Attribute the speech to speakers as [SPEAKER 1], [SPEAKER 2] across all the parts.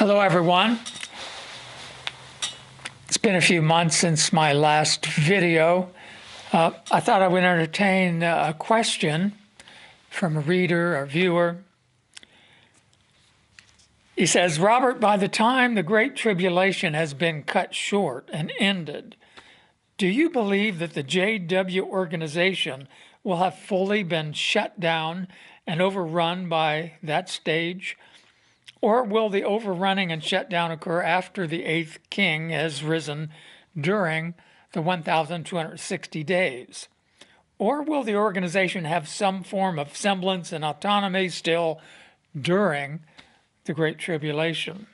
[SPEAKER 1] Hello, everyone. It's been a few months since my last video. I thought I would entertain a question from a reader or viewer. He says, Robert, by the time the Great Tribulation has been cut short and ended, do you believe that the JW organization will have fully been shut down and overrun by that stage? Or will the overrunning and shutdown occur after the eighth king has risen during the 1,260 days? Or will the organization have some form of semblance and autonomy still during the Great Tribulation?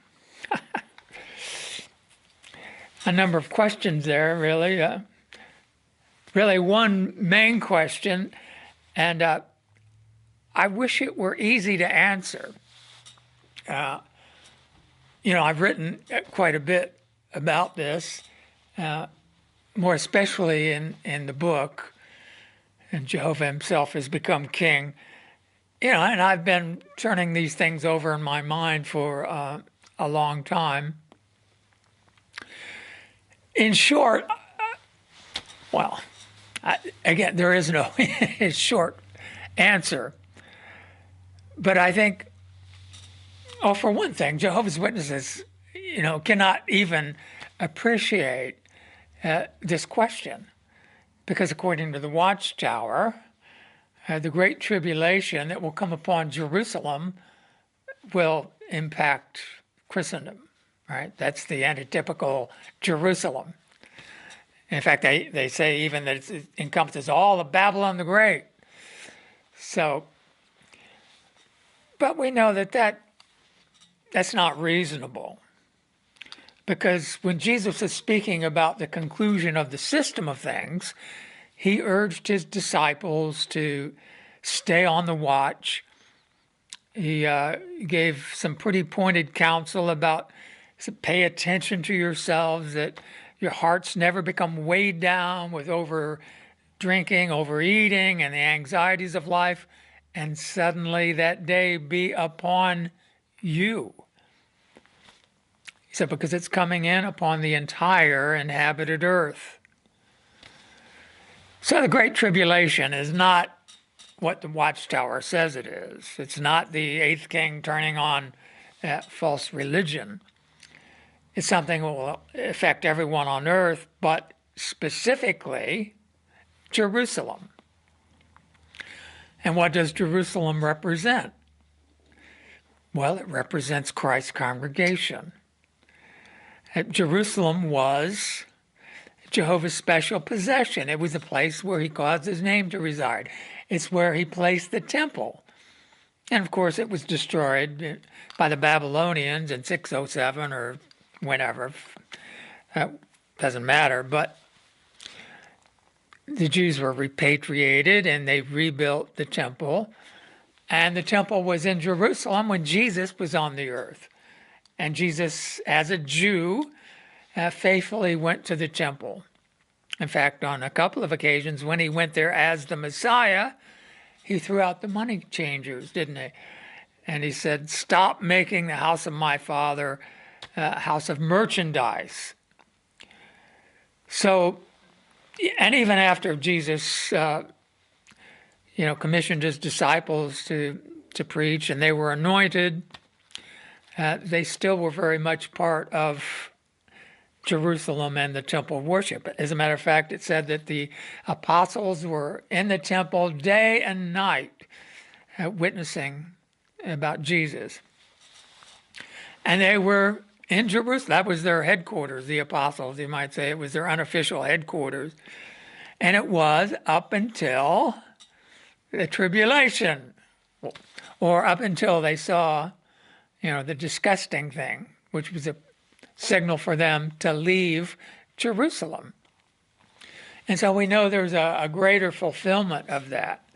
[SPEAKER 1] A number of questions there, really. Really one main question, and I wish it were easy to answer. I've written quite a bit about this, more especially in the book, and Jehovah himself has become king. And I've been turning these things over in my mind for a long time. In short, again, there is no short answer, but I think, for one thing, Jehovah's Witnesses, cannot even appreciate this question, because according to the Watchtower, the Great Tribulation that will come upon Jerusalem will impact Christendom, right? That's the antitypical Jerusalem. In fact, they say even that it encompasses all of Babylon the Great. So, but we know that's not reasonable, because when Jesus is speaking about the conclusion of the system of things, he urged his disciples to stay on the watch. He gave some pretty pointed counsel about pay attention to yourselves, that your hearts never become weighed down with over drinking, overeating, and the anxieties of life, and suddenly that day be upon you. He said, because it's coming in upon the entire inhabited earth. So the Great Tribulation is not what the Watchtower says it is. It's not the eighth king turning on false religion. It's something that will affect everyone on earth, but specifically Jerusalem. And what does Jerusalem represent? Well, it represents Christ's congregation. Jerusalem was Jehovah's special possession. It was a place where he caused his name to reside. It's where he placed the temple. And of course, it was destroyed by the Babylonians in 607 or whenever. Doesn't matter. But the Jews were repatriated and they rebuilt the temple. And the temple was in Jerusalem when Jesus was on the earth. And Jesus, as a Jew, faithfully went to the temple. In fact, on a couple of occasions, when he went there as the Messiah, he threw out the money changers, didn't he? And he said, stop making the house of my father a house of merchandise. So, and even after Jesus, commissioned his disciples to preach, and they were anointed, they still were very much part of Jerusalem and the temple worship. As a matter of fact, it said that the apostles were in the temple day and night witnessing about Jesus. And they were in Jerusalem. That was their headquarters, the apostles, you might say. It was their unofficial headquarters. And it was up until the tribulation, or up until they saw the disgusting thing, which was a signal for them to leave Jerusalem. And so we know there's a greater fulfillment of that.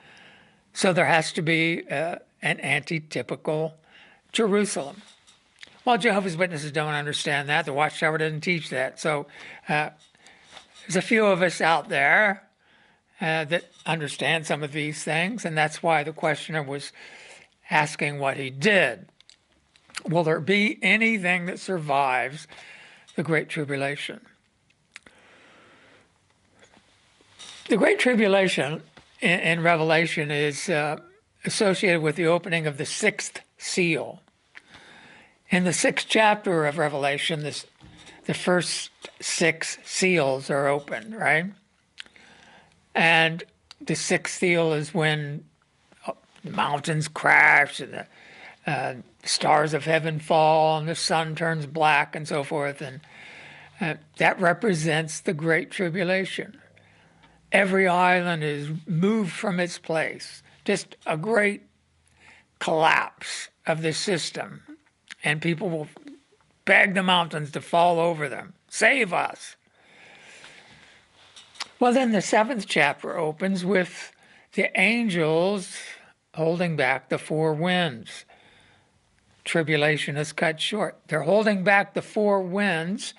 [SPEAKER 1] So there has to be an antitypical Jerusalem. Well, Jehovah's Witnesses don't understand that. The Watchtower doesn't teach that. So there's a few of us out there that understand some of these things, and that's why the questioner was asking what he did. will there be anything that survives the Great Tribulation? The Great Tribulation in Revelation is associated with the opening of the sixth seal. In the sixth chapter of Revelation, the first six seals are opened, right? And the sixth seal is when the mountains crash and the stars of heaven fall and the sun turns black and so forth. And that represents the Great Tribulation. Every island is moved from its place. Just a great collapse of the system. And people will beg the mountains to fall over them. Save us. Well, then the seventh chapter opens with the angels holding back the four winds. Tribulation is cut short. They're holding back the four winds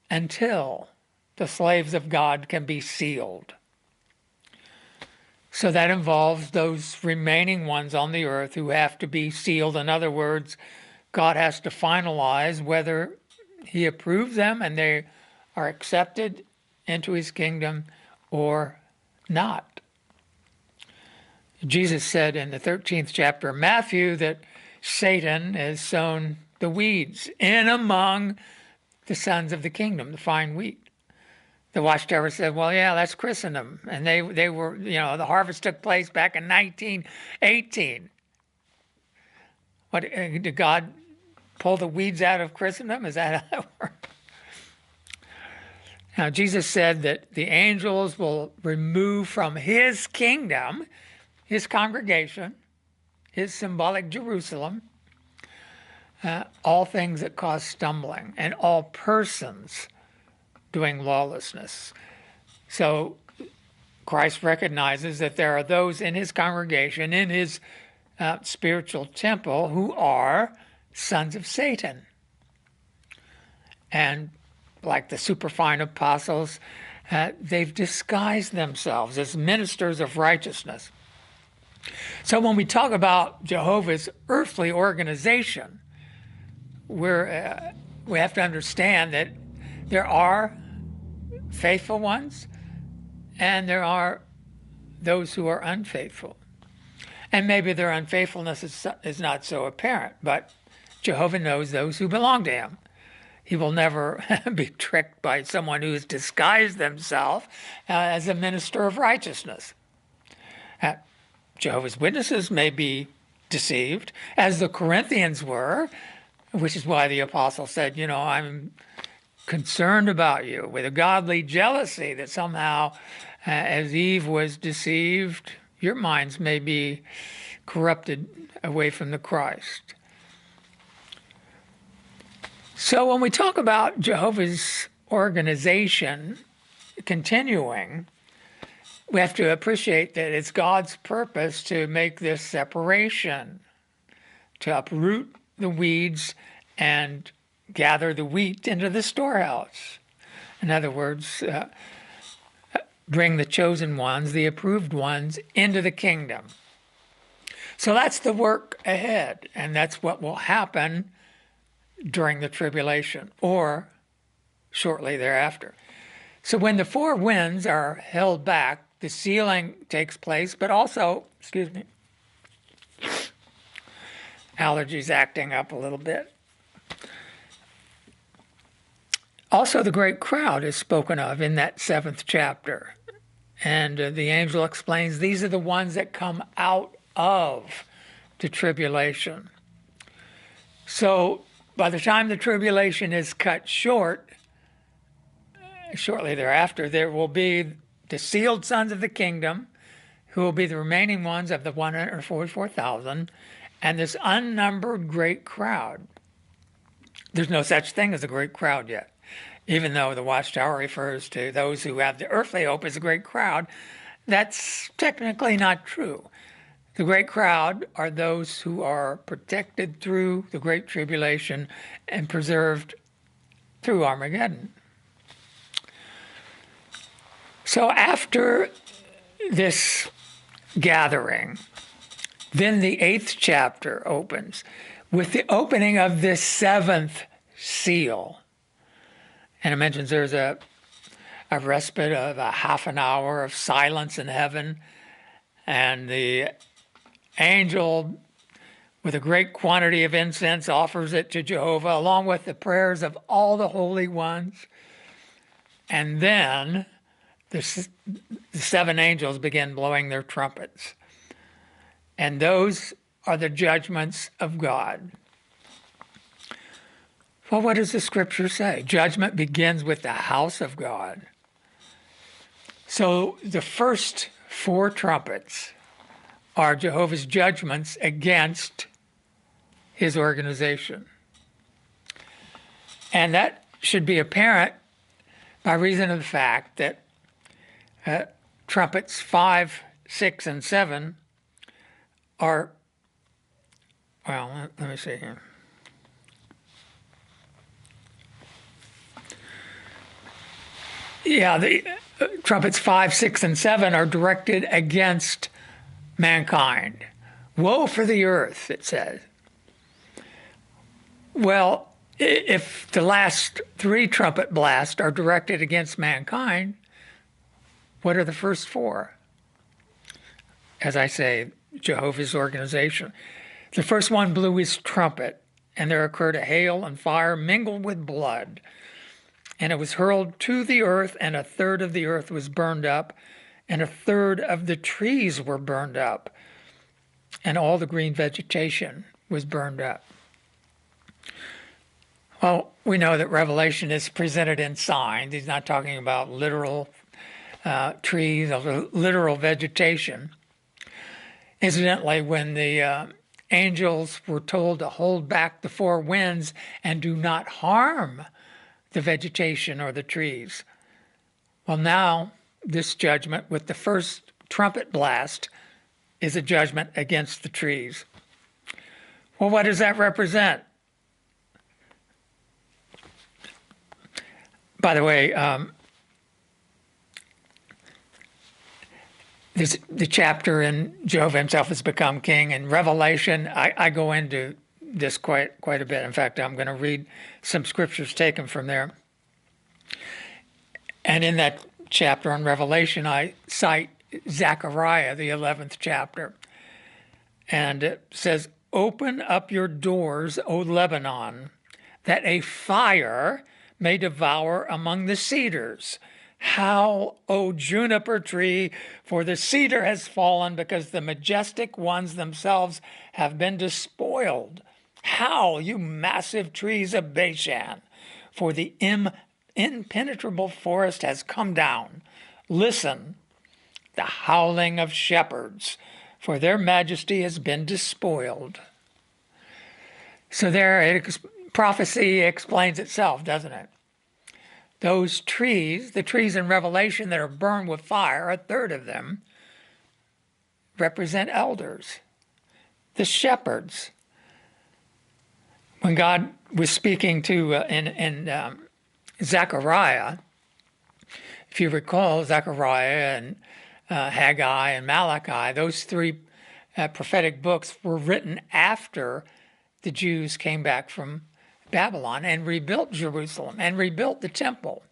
[SPEAKER 1] until the slaves of God can be sealed. So that involves those remaining ones on the earth who have to be sealed. In other words, God has to finalize whether he approves them and they are accepted into his kingdom or not. Jesus said in the 13th chapter of Matthew that Satan has sown the weeds in among the sons of the kingdom, the fine wheat. The Watchtower said, well, yeah, that's Christendom. And they were, the harvest took place back in 1918. What, did God pull the weeds out of Christendom? Is that how that works? Now, Jesus said that the angels will remove from his kingdom, his congregation, his symbolic Jerusalem, all things that cause stumbling and all persons doing lawlessness. So Christ recognizes that there are those in his congregation, in his spiritual temple, who are sons of Satan. And like the superfine apostles, they've disguised themselves as ministers of righteousness. So when we talk about Jehovah's earthly organization, we have to understand that there are faithful ones and there are those who are unfaithful. And maybe their unfaithfulness is not so apparent, but Jehovah knows those who belong to him. He will never be tricked by someone who has disguised themselves as a minister of righteousness. Jehovah's Witnesses may be deceived, as the Corinthians were, which is why the apostle said, I'm concerned about you with a godly jealousy that somehow, as Eve was deceived, your minds may be corrupted away from the Christ. So when we talk about Jehovah's organization continuing, we have to appreciate that it's God's purpose to make this separation, to uproot the weeds and gather the wheat into the storehouse. In other words, bring the chosen ones, the approved ones, into the kingdom. So that's the work ahead, and that's what will happen during the tribulation or shortly thereafter. So when the four winds are held back, the sealing takes place, but also, allergies acting up a little bit. Also, the great crowd is spoken of in that seventh chapter. And the angel explains these are the ones that come out of the tribulation. So by the time the tribulation is cut short, shortly thereafter, there will be the sealed sons of the kingdom, who will be the remaining ones of the 144,000, and this unnumbered great crowd. There's no such thing as a great crowd yet. Even though the Watchtower refers to those who have the earthly hope as a great crowd, that's technically not true. The great crowd are those who are protected through the Great Tribulation and preserved through Armageddon. So after this gathering, then the 8th chapter opens with the opening of this seventh seal, and it mentions there's a respite of a half an hour of silence in heaven, and the angel with a great quantity of incense offers it to Jehovah, along with the prayers of all the holy ones. And then the seven angels begin blowing their trumpets. And those are the judgments of God. Well, what does the scripture say? Judgment begins with the house of God. So the first four trumpets are Jehovah's judgments against his organization. And that should be apparent by reason of the fact that trumpets 5, 6, and 7 are, well, let me see here. Yeah, the trumpets 5, 6, and 7 are directed against mankind. Woe for the earth, it says. Well, if the last three trumpet blasts are directed against mankind, what are the first four? As I say, Jehovah's organization. The first one blew his trumpet, and there occurred a hail and fire mingled with blood. And it was hurled to the earth, and a third of the earth was burned up, and a third of the trees were burned up, and all the green vegetation was burned up. Well, we know that Revelation is presented in signs. He's not talking about literal trees or literal vegetation. Incidentally, when the angels were told to hold back the four winds and do not harm the vegetation or the trees, well, now this judgment with the first trumpet blast is a judgment against the trees. Well, what does that represent? By the way, the chapter in Jehovah himself has become king. In Revelation, I go into this quite a bit. In fact, I'm going to read some scriptures taken from there. And in that chapter on Revelation, I cite Zechariah, the 11th chapter. And it says, "Open up your doors, O Lebanon, that a fire may devour among the cedars. Howl, O juniper tree, for the cedar has fallen, because the majestic ones themselves have been despoiled. Howl, you massive trees of Bashan, for the impenetrable forest has come down. Listen, the howling of shepherds, for their majesty has been despoiled." So there, prophecy explains itself, doesn't it? Those trees, the trees in Revelation that are burned with fire, a third of them, represent elders, the shepherds. When God was speaking to in Zechariah, if you recall, Zechariah and Haggai and Malachi, those three prophetic books were written after the Jews came back from Babylon and rebuilt Jerusalem and rebuilt the temple.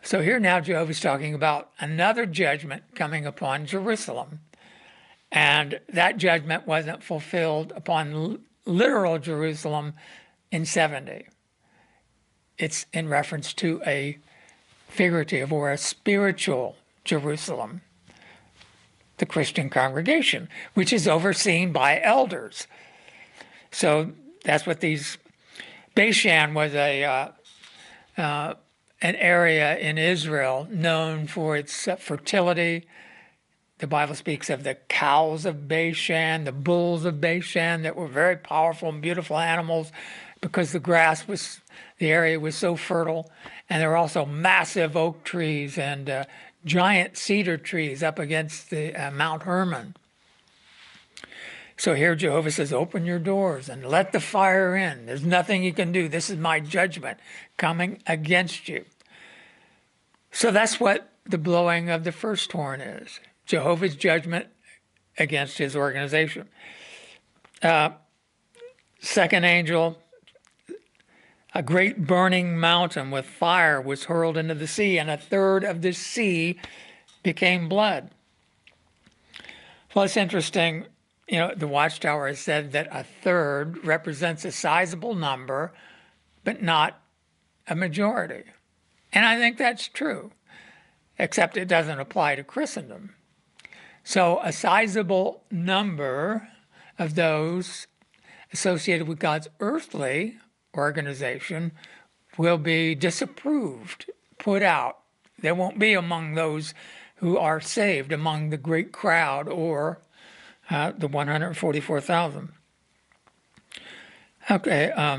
[SPEAKER 1] So here now Jehovah's talking about another judgment coming upon Jerusalem. And that judgment wasn't fulfilled upon literal Jerusalem in 70. It's in reference to a figurative or a spiritual Jerusalem, the Christian congregation, which is overseen by elders. So that's what these... Bashan was an area in Israel known for its fertility. The Bible speaks of the cows of Bashan, the bulls of Bashan that were very powerful and beautiful animals because the area was so fertile. And there were also massive oak trees and giant cedar trees up against the Mount Hermon. So here Jehovah says, open your doors and let the fire in. There's nothing you can do. This is my judgment coming against you. So that's what the blowing of the first horn is. Jehovah's judgment against his organization. second angel, a great burning mountain with fire was hurled into the sea, and a third of the sea became blood. Well, it's interesting, the Watchtower has said that a third represents a sizable number, but not a majority. And I think that's true, except it doesn't apply to Christendom. So a sizable number of those associated with God's earthly organization will be disapproved, put out. They won't be among those who are saved, among the great crowd or the 144,000. Okay,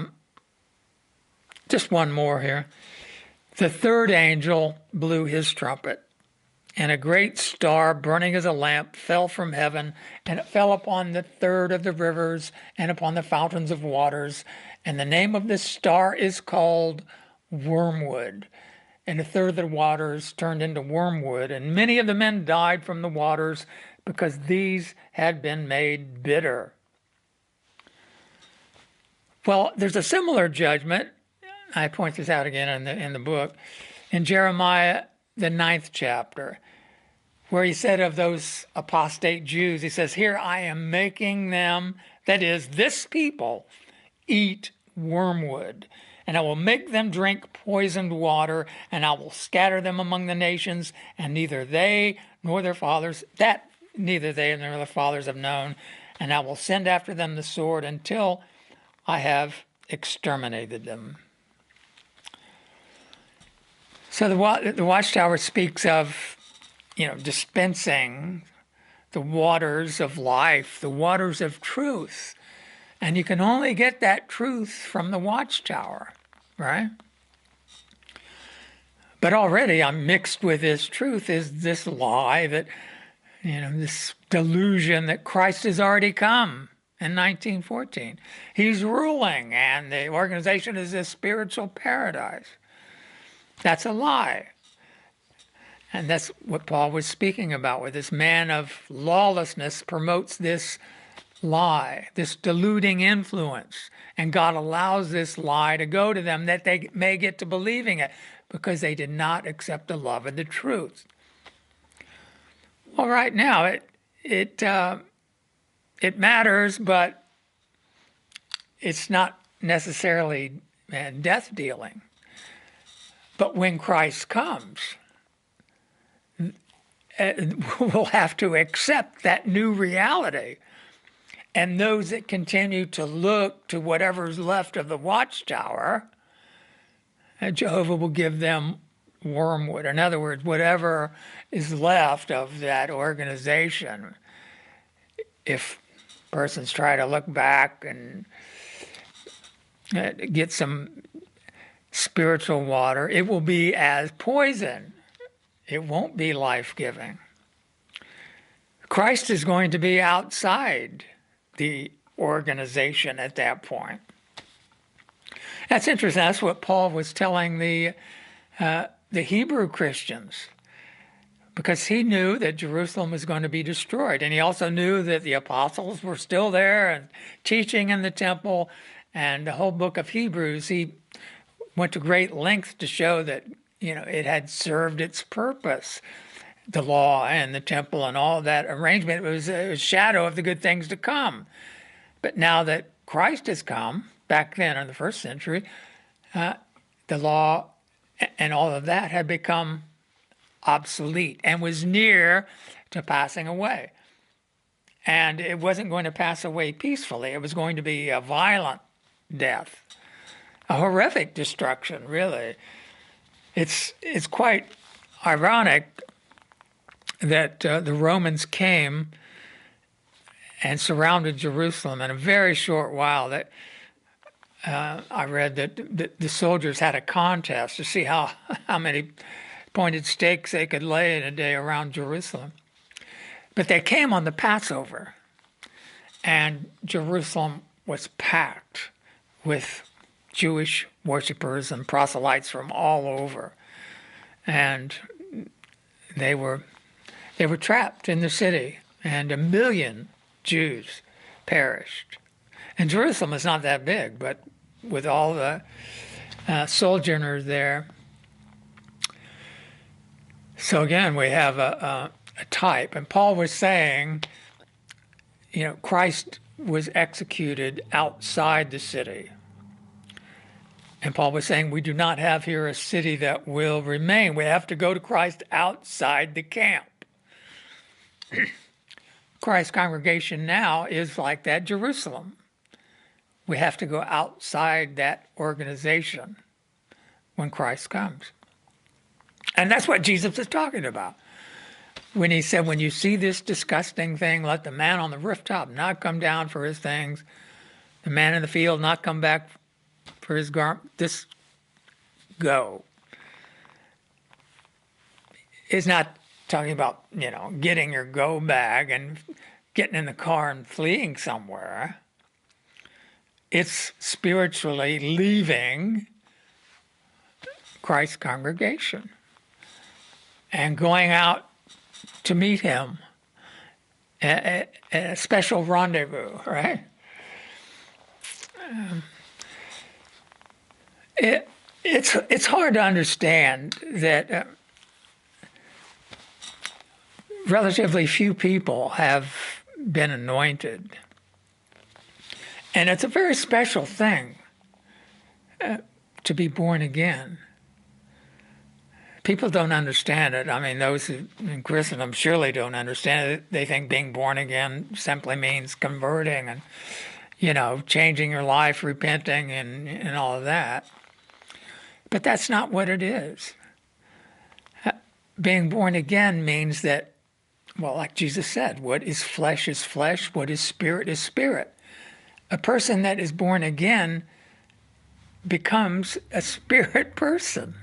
[SPEAKER 1] just one more here. The third angel blew his trumpet, and a great star burning as a lamp fell from heaven, and it fell upon the third of the rivers and upon the fountains of waters. And the name of this star is called Wormwood. And a third of the waters turned into wormwood, and many of the men died from the waters because these had been made bitter. Well, there's a similar judgment. I point this out again in the book, in Jeremiah, the 9th chapter, where he said of those apostate Jews, he says, "Here I am making them," that is, this people, "eat wormwood. And I will make them drink poisoned water, and I will scatter them among the nations, and neither they nor their fathers have known, and I will send after them the sword until I have exterminated them." So the Watchtower speaks of, dispensing the waters of life, the waters of truth. And you can only get that truth from the Watchtower, right? But already I'm mixed with this truth is this lie that, this delusion that Christ has already come in 1914. He's ruling, and the organization is a spiritual paradise. That's a lie. And that's what Paul was speaking about, where this man of lawlessness promotes this lie, this deluding influence, and God allows this lie to go to them that they may get to believing it because they did not accept the love of the truth. Well, right now it matters, but it's not necessarily death dealing. But when Christ comes, we'll have to accept that new reality. And those that continue to look to whatever's left of the Watchtower, Jehovah will give them wormwood. In other words, whatever is left of that organization, if persons try to look back and get some spiritual water, it will be as poison. It won't be life-giving. Christ is going to be outside the organization at that point. That's interesting. That's what Paul was telling the Hebrew Christians, because he knew that Jerusalem was going to be destroyed. And he also knew that the apostles were still there and teaching in the temple. And the whole book of Hebrews, he went to great lengths to show that, it had served its purpose. The law and the temple and all that arrangement was a shadow of the good things to come. But now that Christ has come, back then in the first century, the law and all of that had become obsolete and was near to passing away. And it wasn't going to pass away peacefully. It was going to be a violent death, a horrific destruction, really. It's quite ironic that the Romans came and surrounded Jerusalem in a very short while. That I read that the soldiers had a contest to see how many pointed stakes they could lay in a day around Jerusalem. But they came on the Passover, and Jerusalem was packed with Jewish worshipers and proselytes from all over. And they were trapped in the city, and 1 million Jews perished. And Jerusalem is not that big, but with all the sojourners there. So again, we have a type. And Paul was saying, Christ was executed outside the city. And Paul was saying, we do not have here a city that will remain. We have to go to Christ outside the camp. Christ's congregation now is like that Jerusalem. We have to go outside that organization when Christ comes. And that's what Jesus is talking about. When he said, when you see this disgusting thing, let the man on the rooftop not come down for his things, the man in the field not come back for his garment, just go. It's not talking about, getting your go bag and getting in the car and fleeing somewhere. It's spiritually leaving Christ's congregation and going out to meet him at a special rendezvous, right? It's hard to understand that relatively few people have been anointed. And it's a very special thing to be born again. People don't understand it. I mean, those in Christendom surely don't understand it. They think being born again simply means converting and, changing your life, repenting, and all of that. But that's not what it is. Being born again means that, well, like Jesus said, what is flesh, what is spirit. A person that is born again becomes a spirit person.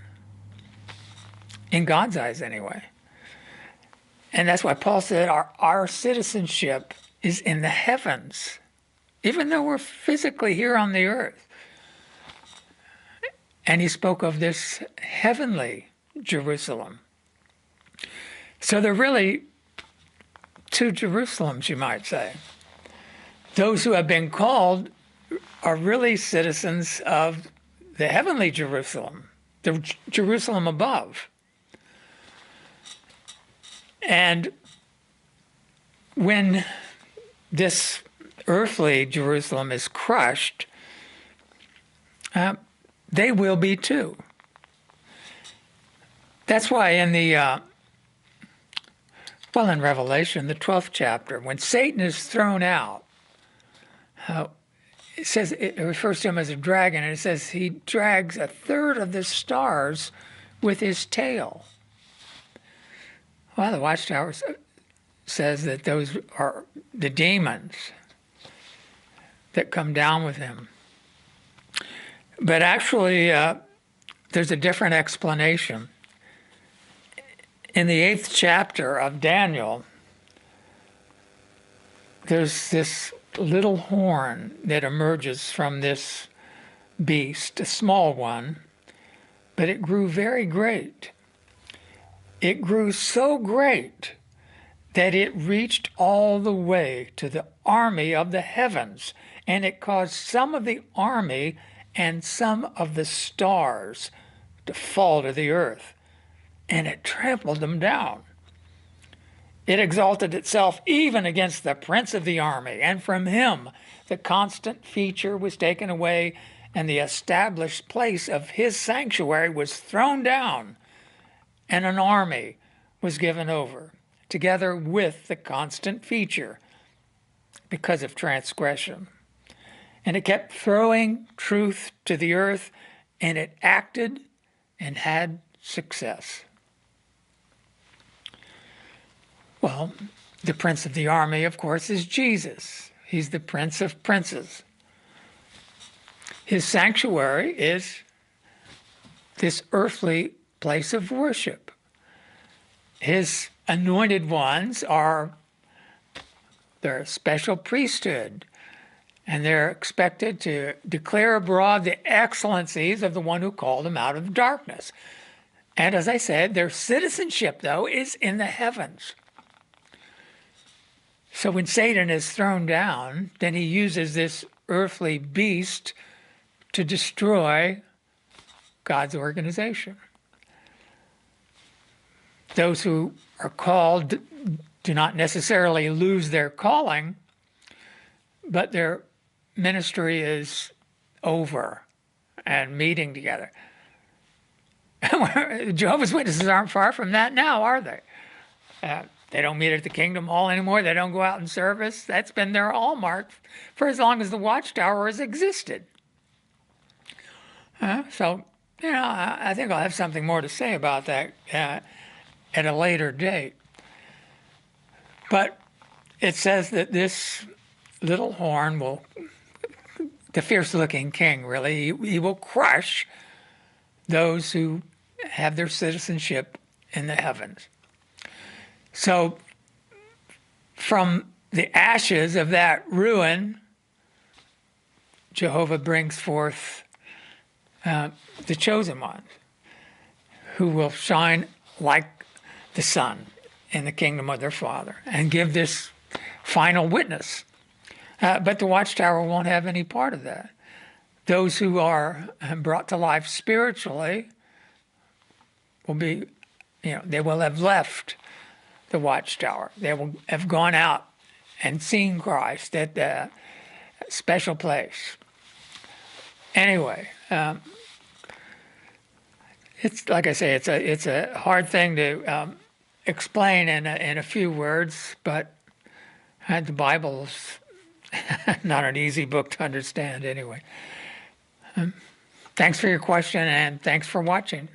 [SPEAKER 1] In God's eyes, anyway. And that's why Paul said our citizenship is in the heavens, even though we're physically here on the earth. And he spoke of this heavenly Jerusalem. So there are really two Jerusalems, you might say. Those who have been called are really citizens of the heavenly Jerusalem, the Jerusalem above. And when this earthly Jerusalem is crushed, they will be too. That's why in in Revelation, the 12th chapter, when Satan is thrown out, it refers to him as a dragon, and it says he drags a third of the stars with his tail. Well, the Watchtower says that those are the demons that come down with him. But actually, there's a different explanation. In the 8th chapter of Daniel, there's this little horn that emerges from this beast, a small one, but it grew very great. It grew so great that it reached all the way to the army of the heavens, and it caused some of the army and some of the stars to fall to the earth, and it trampled them down. It exalted itself even against the prince of the army, and from him the constant feature was taken away, and the established place of his sanctuary was thrown down, and an army was given over, together with the constant feature, because of transgression. And it kept throwing truth to the earth, and it acted and had success. Well, the prince of the army, of course, is Jesus. He's the prince of princes. His sanctuary is this earthly place of worship. His anointed ones are their special priesthood, and they're expected to declare abroad the excellencies of the one who called them out of darkness. And as I said, their citizenship, though, is in the heavens. So when Satan is thrown down, then he uses this earthly beast to destroy God's organization. Those who are called do not necessarily lose their calling, but their ministry is over and meeting together. Jehovah's Witnesses aren't far from that now, are they? They don't meet at the Kingdom Hall anymore. They don't go out in service. That's been their hallmark for as long as the Watchtower has existed. So, I think I'll have something more to say about that at a later date. But it says that this little horn will, the fierce-looking king, really, he will crush those who have their citizenship in the heavens. So from the ashes of that ruin, Jehovah brings forth the chosen ones who will shine like the sun in the kingdom of their Father and give this final witness. But the Watchtower won't have any part of that. Those who are brought to life spiritually will be, they will have left the Watchtower. They will have gone out and seen Christ at the special place. Anyway, it's like I say, it's a hard thing to explain in a few words, but the Bible's not an easy book to understand anyway. Thanks for your question, and thanks for watching.